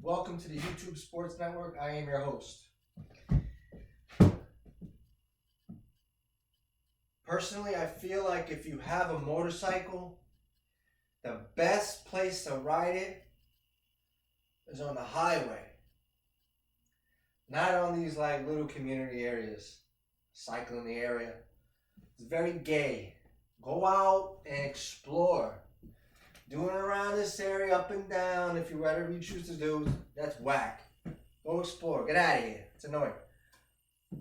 Welcome to the YouTube Sports Network. I am your host. Personally, I feel like if you have a motorcycle, the best place to ride it is on the highway. Not on these like little community areas. Cycling the area. It's very gay. Go out and explore. Doing around this area up and down, if you whatever you choose to do, that's whack. Go explore. Get out of here. It's annoying.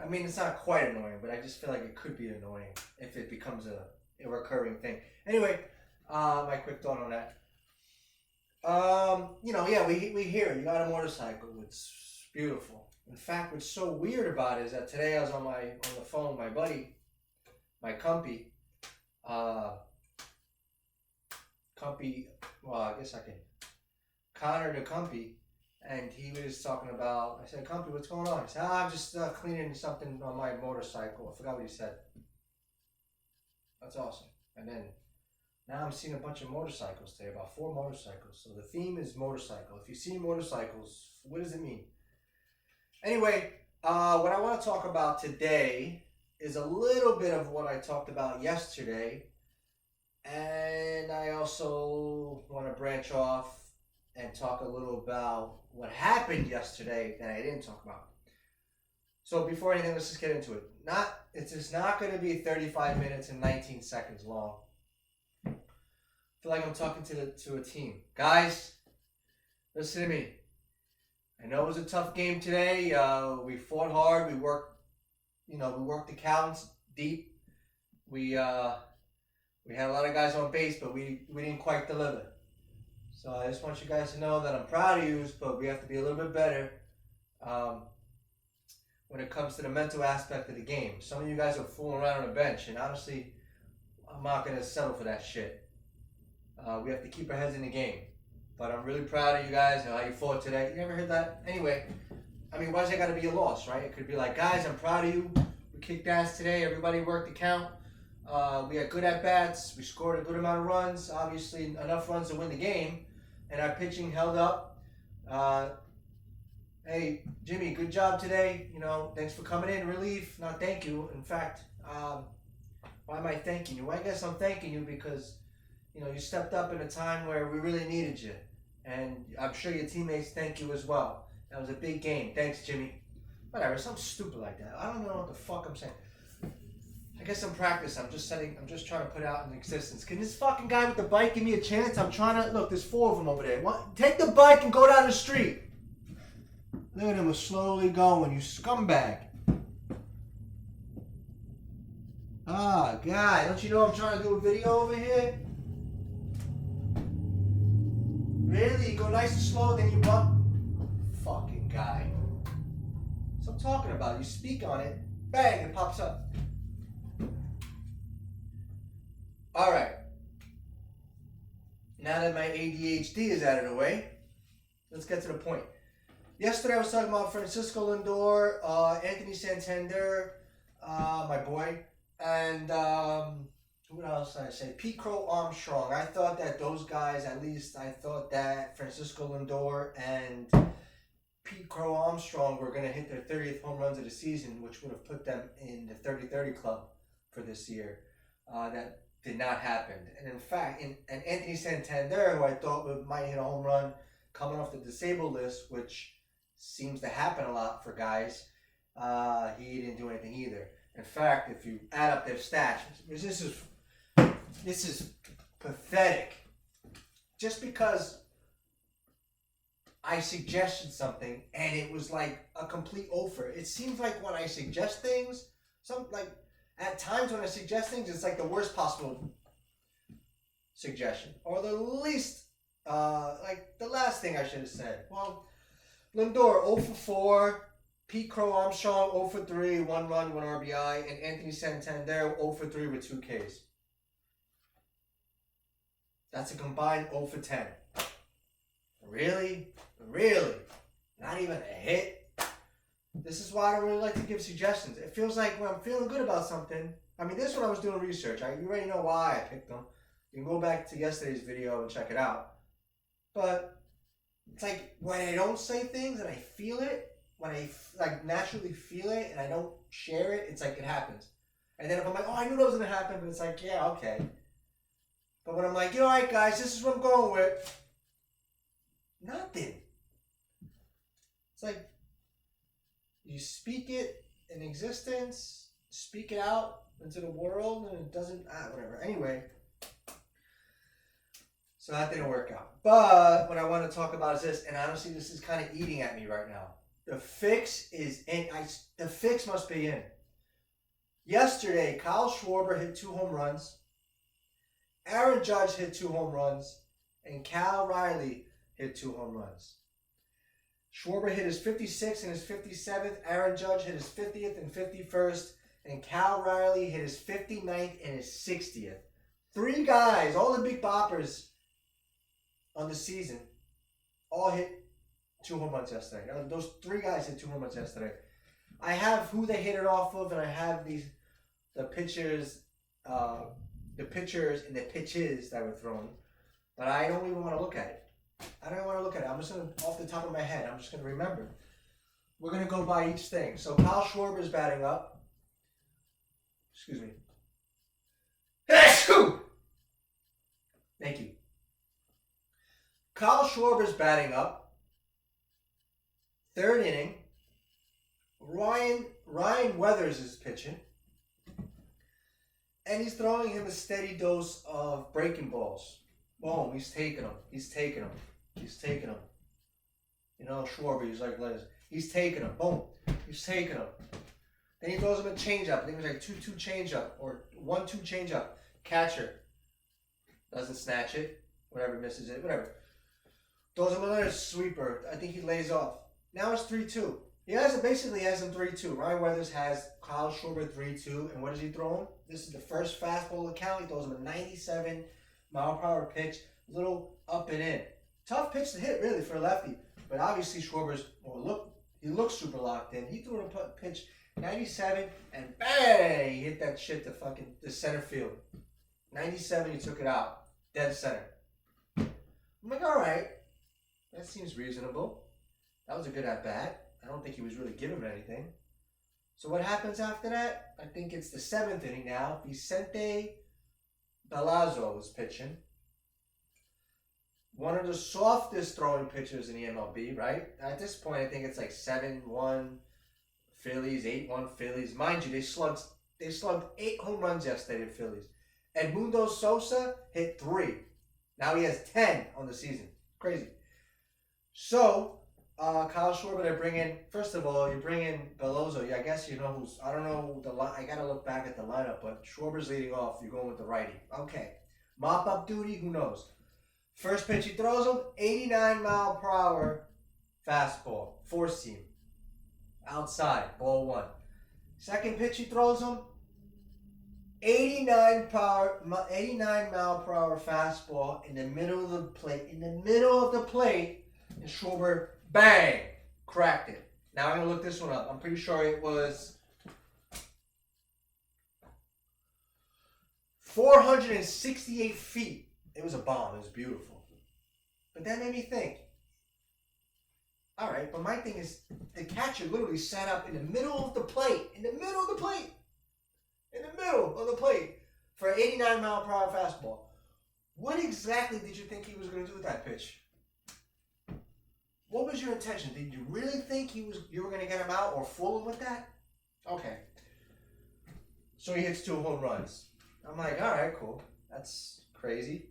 I mean, it's not quite annoying, but I just feel like it could be annoying if it becomes a recurring thing. Anyway, my quick thought on that. We hear it. You got a motorcycle. It's beautiful. In fact, what's so weird about it is that today I was on the phone with my buddy, my compy. Connor the compy, and he was talking about, I said, compy, what's going on? He said, I'm just cleaning something on my motorcycle. I forgot what he said. That's awesome. And then, now I'm seeing a bunch of motorcycles today, about 4 motorcycles. So the theme is motorcycle. If you see motorcycles, what does it mean? Anyway, what I want to talk about today is a little bit of what I talked about yesterday. And I also want to branch off and talk a little about what happened yesterday that I didn't talk about. So before anything, let's just get into it. It's just not going to be 35 minutes and 19 seconds long. I feel like I'm talking to a team. Guys, listen to me. I know it was a tough game today. We fought hard. We worked the counts deep. We had a lot of guys on base, but we didn't quite deliver. So I just want you guys to know that I'm proud of you, but we have to be a little bit better when it comes to the mental aspect of the game. Some of you guys are fooling around on the bench, and honestly, I'm not going to settle for that shit. We have to keep our heads in the game. But I'm really proud of you guys and how you fought today. You ever heard that? Anyway, I mean, why does it got to be a loss, right? It could be like, guys, I'm proud of you. We kicked ass today. Everybody worked the count. We had good at-bats. We scored a good amount of runs. Obviously, enough runs to win the game. And our pitching held up. Hey, Jimmy, good job today. Thanks for coming in. Relief. Not thank you. In fact, why am I thanking you? Well, I guess I'm thanking you because, you stepped up in a time where we really needed you. And I'm sure your teammates thank you as well. That was a big game. Thanks, Jimmy. Whatever, something stupid like that. I don't know what the fuck I'm saying. I guess I'm practicing. I'm just trying to put out in existence. Can this fucking guy with the bike give me a chance? I'm trying to, look, there's 4 of them over there. Take the bike and go down the street. Look at him, we're slowly going, you scumbag. Ah, God, don't you know I'm trying to do a video over here? Really? You go nice and slow, then you bump? Fucking guy. So I'm talking about. You speak on it, bang, it pops up. Alright. Now that my ADHD is out of the way, let's get to the point. Yesterday I was talking about Francisco Lindor, Anthony Santander, my boy, and what else did I say? Pete Crow Armstrong. I thought that those guys, at least I thought that Francisco Lindor and Pete Crow Armstrong were going to hit their 30th home runs of the season, which would have put them in the 30-30 club for this year. That did not happen. And in fact, and Anthony Santander, who I thought might hit a home run coming off the disabled list, which seems to happen a lot for guys, he didn't do anything either. In fact, if you add up their stats, this is pathetic. Just because I suggested something and it was like a complete offer. It seems like when I suggest things, at times when I suggest things, it's like the worst possible suggestion. Or the least, the last thing I should have said. Well, Lindor 0 for 4. Pete Crow Armstrong 0 for 3, 1 run, 1 RBI, and Anthony Santander 0 for 3 with 2 Ks. That's a combined 0 for 10. Really? Really? Not even a hit? This is why I don't really like to give suggestions. It feels like when I'm feeling good about something, I mean, this is when I was doing research. You already know why I picked them. You can go back to yesterday's video and check it out. But it's like when I don't say things and I feel it, when I like naturally feel it and I don't share it, it's like it happens. And then if I'm like, oh, I knew that was gonna happen, but it's like, yeah, okay. But when I'm like, all right, guys, this is what I'm going with, nothing. It's like you speak it in existence, speak it out into the world, and it doesn't, whatever. Anyway, so that didn't work out. But what I want to talk about is this, and honestly, this is kind of eating at me right now. The fix is in. The fix must be in. Yesterday, Kyle Schwarber hit 2 home runs. Aaron Judge hit 2 home runs, and Cal Riley hit 2 home runs. Schwarber hit his 56th and his 57th. Aaron Judge hit his 50th and 51st. And Cal Riley hit his 59th and his 60th. 3 guys, all the big boppers on the season, all hit 2 home runs yesterday. Those 3 guys hit 2 home runs yesterday. I have who they hit it off of, and I have the pitchers and the pitches that were thrown. But I don't even want to look at it. I don't want to look at it. I'm just going to, off the top of my head, I'm just going to remember. We're going to go by each thing. So Kyle Schwarber is batting up. Excuse me. Thank you. Kyle Schwarber is batting up. 3rd inning. Ryan Weathers is pitching. And he's throwing him a steady dose of breaking balls. Boom, he's taking them. He's taking them. He's taking them. You know, Schwarber, he's like, he's taking them. Boom. He's taking them. Then he throws him a changeup. I think it was like 2-2 changeup or 1-2 changeup. Catcher doesn't snatch it. Whatever, misses it. Whatever. Throws him another sweeper. I think he lays off. Now it's 3-2. He basically has him 3-2. Ryan Weathers has Kyle Schwarber 3-2. And what is he throwing? This is the first fastball account. He throws him a 97-mile-per-hour pitch. Little up and in. Tough pitch to hit, really, for a lefty. But obviously Schwarber's, he looks super locked in. He threw a pitch 97, and bang! He hit that shit to the center field. 97, he took it out. Dead center. I'm like, all right. That seems reasonable. That was a good at-bat. I don't think he was really giving him anything. So what happens after that? I think it's the 7th inning now. Vicente Belazzo is pitching. One of the softest throwing pitchers in the MLB, right? At this point, I think it's like 7-1 Phillies, 8-1 Phillies. Mind you, they slugged 8 home runs yesterday to Phillies. Edmundo Sosa hit 3. Now he has 10 on the season. Crazy. So, Kyle Schwarber, they bring in, first of all, you bring in Belazzo. Yeah, I guess you know who's, I don't know, I got to look back at the lineup, but Schwarber's leading off. You're going with the righty. Okay. Mop-up duty, who knows? First pitch he throws him, 89-mile-per-hour fastball, 4-seam, outside, ball 1. Second pitch he throws him, 89-mile-per-hour fastball in the middle of the plate. And Schwarber, bang, cracked it. Now I'm going to look this one up. I'm pretty sure it was 468 feet. It was a bomb. It was beautiful. But that made me think. All right, but my thing is, the catcher literally sat up in the middle of the plate. For an 89-mile-per-hour fastball. What exactly did you think he was going to do with that pitch? What was your intention? Did you really think you were going to get him out or fool him with that? Okay. So he hits 2 home runs. I'm like, all right, cool. That's crazy.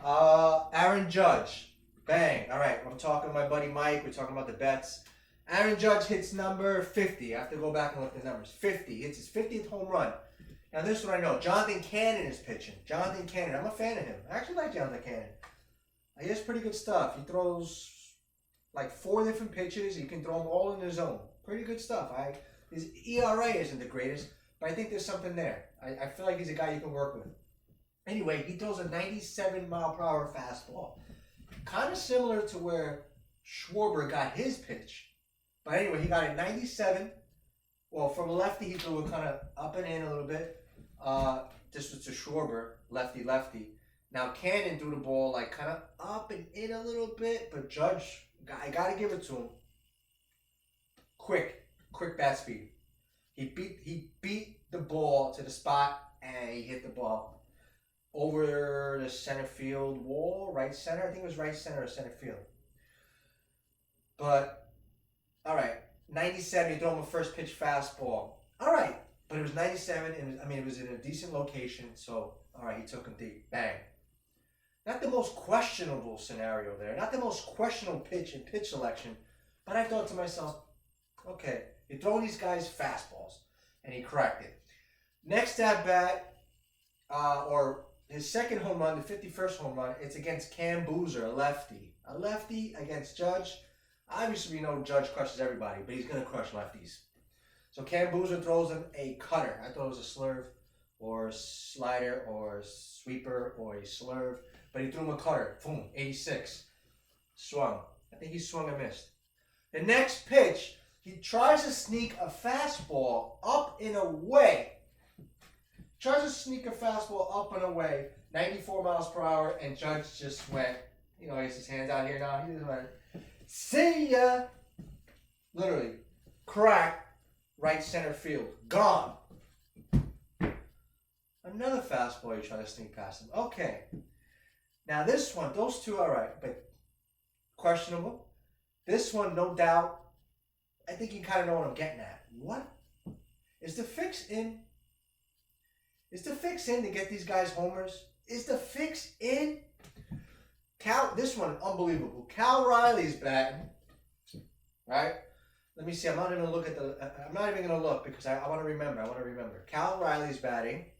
Aaron Judge. Bang. All right, I'm talking to my buddy Mike. We're talking about the bets. Aaron Judge hits number 50. I have to go back and look at the numbers. 50. He hits his 50th home run. Now, this is what I know. Jonathan Cannon is pitching. Jonathan Cannon. I'm a fan of him. I actually like Jonathan Cannon. He has pretty good stuff. He throws like 4 different pitches. He can throw them all in the zone. Pretty good stuff. His ERA isn't the greatest, but I think there's something there. I feel like he's a guy you can work with. Anyway, he throws a 97-mile-per-hour fastball. Kind of similar to where Schwarber got his pitch. But anyway, he got a 97. Well, from a lefty, he threw it kind of up and in a little bit. This was to Schwarber, lefty. Now Cannon threw the ball like kind of up and in a little bit, but Judge, I gotta give it to him. Quick bat speed. He beat the ball to the spot and he hit the ball over the center field wall, right center. I think it was right center or center field. But all right, 97. He threw him a first pitch fastball. All right, but it was 97, and it was in a decent location. So all right, he took him deep. Bang. Not the most questionable scenario there. Not the most questionable pitch in pitch selection. But I thought to myself, okay, you're throwing these guys fastballs. And he cracked it. Next at bat, or his second home run, the 51st home run, it's against Cam Boozer, a lefty. A lefty against Judge. Obviously, we know Judge crushes everybody, but he's going to crush lefties. So Cam Boozer throws him a cutter. I thought it was a slurve, or slider, or sweeper, or a slurve. But he threw him a cutter. Boom, 86. Swung. I think he swung and missed. The next pitch, he tries to sneak a fastball up and away. 94 miles per hour, and Judge just went, he has his hands out here now. He just went, see ya. Literally, crack, right center field. Gone. Another fastball you try to sneak past him. Okay. Now this one, those two, all right, but questionable. This one, no doubt. I think you kind of know what I'm getting at. What? Is the fix in? Is the fix in to get these guys homers? Is the fix in? This one, unbelievable. Cal Riley's batting. Right? Let me see. I'm not even gonna look because I want to remember. Cal Riley's batting.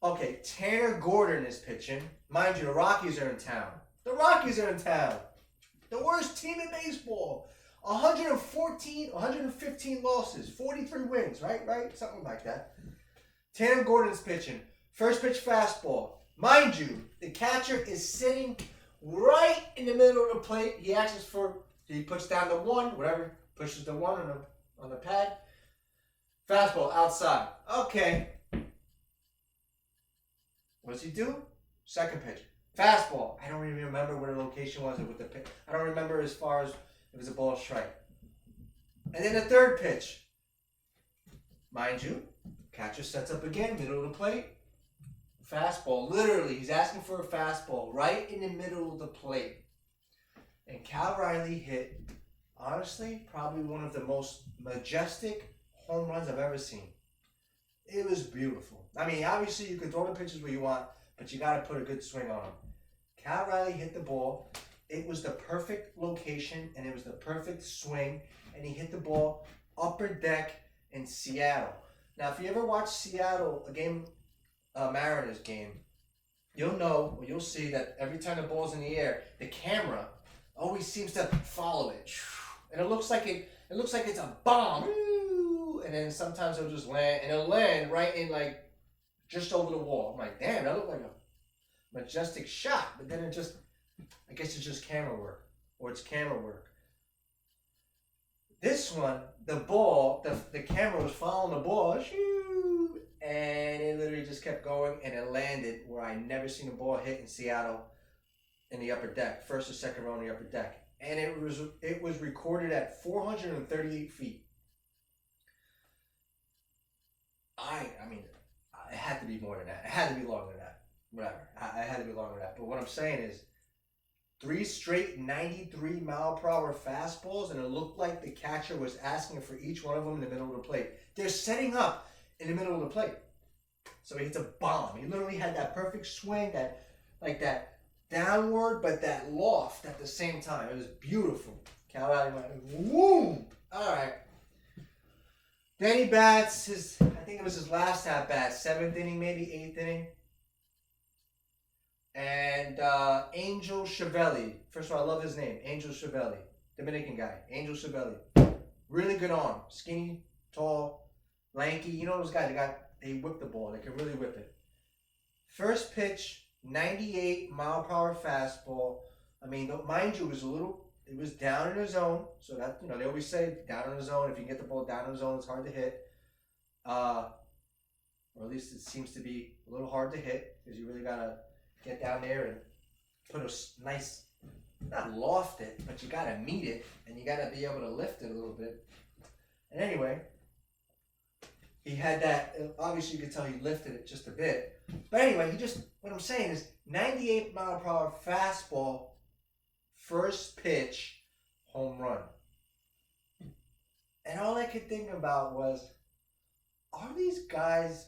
Okay, Tanner Gordon is pitching. Mind you, the Rockies are in town. The worst team in baseball. 115 losses, 43 wins, right? Something like that. Tanner Gordon's pitching. First pitch fastball. Mind you, the catcher is sitting right in the middle of the plate. He puts down the one, pushes the one on the pad. Fastball outside. Okay. What does he do? Second pitch. Fastball. I don't even remember where the location was with the pitch. I don't remember as far as it was a ball strike. And then the third pitch. Mind you, catcher sets up again, middle of the plate. Fastball. Literally, he's asking for a fastball right in the middle of the plate. And Cal Riley hit, honestly, probably one of the most majestic home runs I've ever seen. It was beautiful. Obviously, you can throw the pitches where you want, but you got to put a good swing on them. Cal Riley hit the ball. It was the perfect location, and it was the perfect swing, and he hit the ball upper deck in Seattle. Now, if you ever watch Seattle, Mariners game, you'll see that every time the ball's in the air, the camera always seems to follow it, and it looks like it's a bomb, and then sometimes it'll just land, and it'll land right in just over the wall. I'm like, damn, that looked like a majestic shot, but then I guess it's just camera work, or it's camera work. This one, the ball, the camera was following the ball, and it literally just kept going, and it landed where I never seen a ball hit in Seattle in the upper deck, first or second row in the upper deck, and it was recorded at 438 feet. It had to be more than that. It had to be longer than that. Whatever. It had to be longer than that. But what I'm saying is, 3 straight 93 mile per hour fastballs, and it looked like the catcher was asking for each one of them in the middle of the plate. They're setting up in the middle of the plate. So he hits a bomb. He literally had that perfect swing, that downward, but that loft at the same time. It was beautiful. Cal Riley went, boom! All right. Then he bats I think it was his last at bat, 7th inning, maybe 8th inning. And Angel Chiavelli. First of all, I love his name, Angel Chiavelli. Dominican guy, Angel Chiavelli. Really good arm. Skinny, tall, lanky. You know those guys, they whip the ball. They can really whip it. First pitch, 98 mile per hour fastball. Mind you, it was down in the zone. So that, they always say down in the zone. If you can get the ball down in the zone, it's hard to hit. Or at least it seems to be a little hard to hit because you really got to get down there and put a nice, not loft it, but you gotta meet it, and you gotta be able to lift it a little bit. And anyway, he had that, obviously you could tell he lifted it just a bit. But anyway, what I'm saying is 98 mile per hour fastball, first pitch, home run. And all I could think about was, are these guys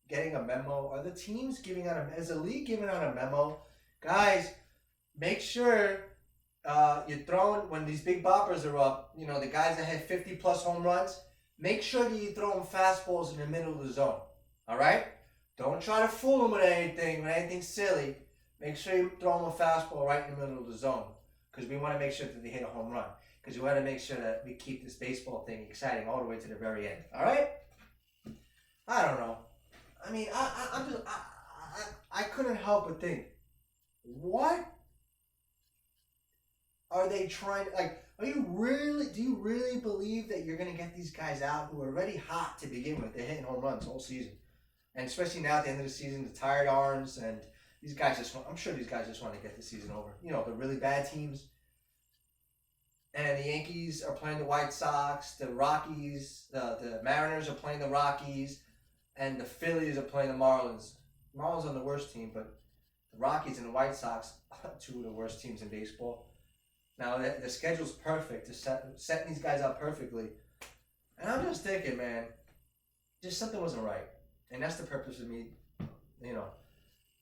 getting a memo? Are the teams giving out is the league giving out a memo? Guys, make sure you're throwing, when these big boppers are up, you know, the guys that had 50 plus home runs, make sure that you throw them fastballs in the middle of the zone. All right? Don't try to fool them with anything silly. Make sure you throw them a fastball right in the middle of the zone, because we want to make sure that they hit a home run. Because we want to make sure that we keep this baseball thing exciting all the way to the very end. All right? I don't know. I mean, I couldn't help but think, what are they trying to, like, do you really believe that you're going to get these guys out who are already hot to begin with? They're hitting home runs all season. And especially now at the end of the season, the tired arms, and these guys I'm sure these guys just want to get the season over. You know, the really bad teams. And the Yankees are playing the White Sox, the Rockies, the Mariners are playing the Rockies, and the Phillies are playing the Marlins. Marlins are the worst team, but the Rockies and the White Sox are two of the worst teams in baseball. Now, the schedule's perfect to setting these guys up perfectly. And I'm just thinking, man, just something wasn't right. And that's the purpose of me, you know,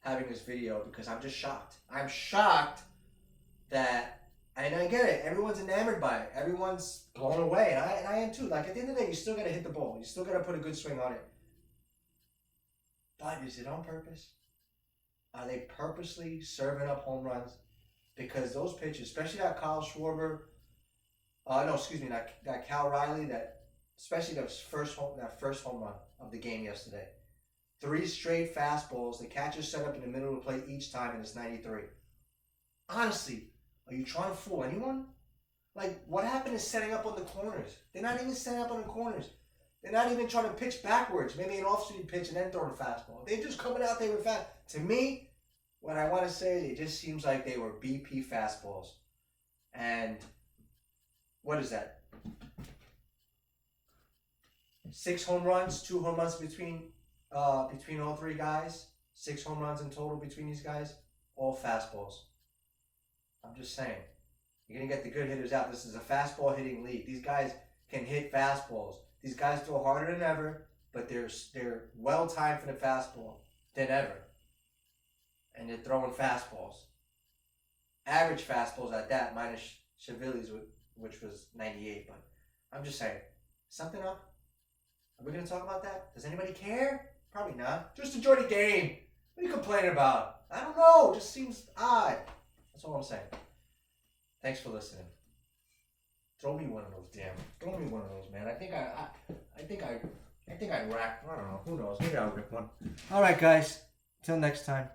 having this video, because I'm just shocked. I'm shocked that, and I get it, everyone's enamored by it. Everyone's blown away, and I am too. Like, at the end of the day, you still got to hit the ball. You still got to put a good swing on it. But is it on purpose? Are they purposely serving up home runs? Because those pitches, especially that Kyle Schwarber, that Cal Riley, especially that first home run of the game yesterday. 3 straight fastballs, the catcher set up in the middle of the plate each time, and it's 93. Honestly, are you trying to fool anyone? Like, what happened to setting up on the corners? They're not even setting up on the corners. They're not even trying to pitch backwards, maybe an off-speed pitch and then throw a fastball. They're just coming out there with fast. To me, what I want to say, it just seems like they were BP fastballs. And what is that? 6 home runs, 2 home runs between all 3 guys. 6 home runs in total between these guys. All fastballs. I'm just saying. You're going to get the good hitters out. This is a fastball hitting league. These guys can hit fastballs. These guys throw harder than ever, but they're well timed for the fastball than ever. And they're throwing fastballs. Average fastballs at that, minus Chevilly's, which was 98. But I'm just saying, something up? Are we going to talk about that? Does anybody care? Probably not. Just enjoy the game. What are you complaining about? I don't know. It just seems odd. That's all I'm saying. Thanks for listening. Throw me one of those, throw me one of those, man. I think I racked. I don't know. Who knows? Maybe I'll rip one. All right, guys. Till next time.